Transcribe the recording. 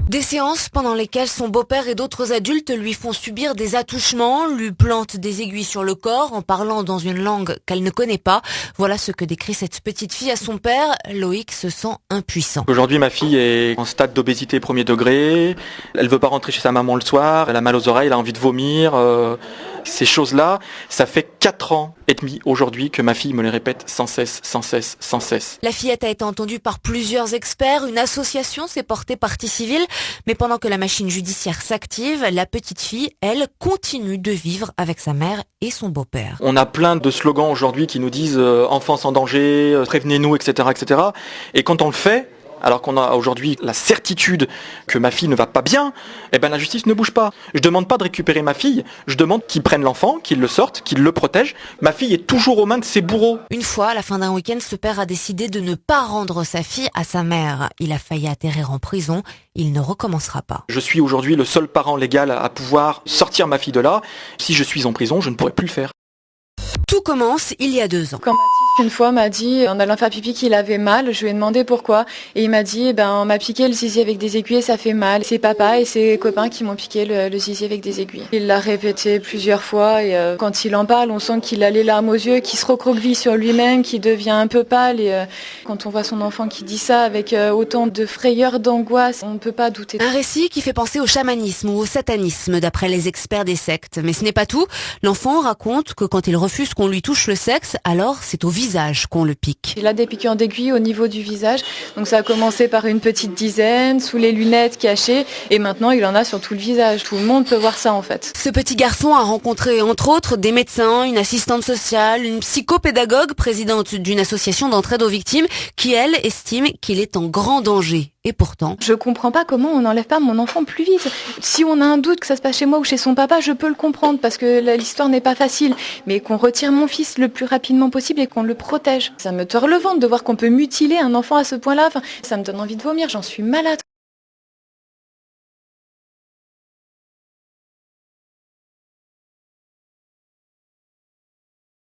Des séances pendant lesquelles son beau-père et d'autres adultes lui font subir des attouchements, lui plantent des aiguilles sur le corps en parlant dans une langue qu'elle ne connaît pas. Voilà ce que décrit cette petite fille à son père. Loïc se sent impuissant. Aujourd'hui, ma fille est en stade d'obésité premier degré. Elle veut pas rentrer chez sa maman le soir. Elle a mal aux oreilles, elle a envie de vomir. Ces choses-là, ça fait 4 ans et demi aujourd'hui que ma fille me les répète sans cesse, sans cesse, sans cesse. La fillette a été entendue par plusieurs experts. Une association s'est portée partie civile. Mais pendant que la machine judiciaire s'active, la petite fille, elle, continue de vivre avec sa mère et son beau-père. On a plein de slogans aujourd'hui qui nous disent enfance en danger, prévenez-nous, etc., etc. Et quand on le fait, alors qu'on a aujourd'hui la certitude que ma fille ne va pas bien, eh ben la justice ne bouge pas. Je demande pas de récupérer ma fille, je demande qu'ils prennent l'enfant, qu'ils le sortent, qu'ils le protègent. Ma fille est toujours aux mains de ses bourreaux. Une fois, à la fin d'un week-end, ce père a décidé de ne pas rendre sa fille à sa mère. Il a failli atterrir en prison. Il ne recommencera pas. Je suis aujourd'hui le seul parent légal à pouvoir sortir ma fille de là. Si je suis en prison, je ne pourrai plus le faire. Tout commence il y a 2 ans. Quand Mathis, une fois, m'a dit, en allant faire pipi, qu'il avait mal, je lui ai demandé pourquoi. Et il m'a dit, on m'a piqué le zizi avec des aiguilles et ça fait mal. C'est papa et ses copains qui m'ont piqué le zizi avec des aiguilles. Il l'a répété plusieurs fois et quand il en parle, on sent qu'il a les larmes aux yeux, qu'il se recroqueville sur lui-même, qu'il devient un peu pâle. Et quand on voit son enfant qui dit ça avec autant de frayeur, d'angoisse, on ne peut pas douter. Un récit qui fait penser au chamanisme ou au satanisme, d'après les experts des sectes. Mais ce n'est pas tout. L'enfant raconte que quand il refuse qu'on lui touche le sexe, alors c'est au visage qu'on le pique. Il a des piqûres d'aiguille au niveau du visage. Donc ça a commencé par une petite dizaine, sous les lunettes cachées, et maintenant il en a sur tout le visage. Tout le monde peut voir ça en fait. Ce petit garçon a rencontré entre autres des médecins, une assistante sociale, une psychopédagogue, présidente d'une association d'entraide aux victimes, qui elle estime qu'il est en grand danger. Et pourtant, je comprends pas comment on n'enlève pas mon enfant plus vite. Si on a un doute que ça se passe chez moi ou chez son papa, je peux le comprendre parce que l'histoire n'est pas facile. Mais qu'on retire mon fils le plus rapidement possible et qu'on le protège. Ça me tord le ventre de voir qu'on peut mutiler un enfant à ce point-là. Enfin, ça me donne envie de vomir, j'en suis malade.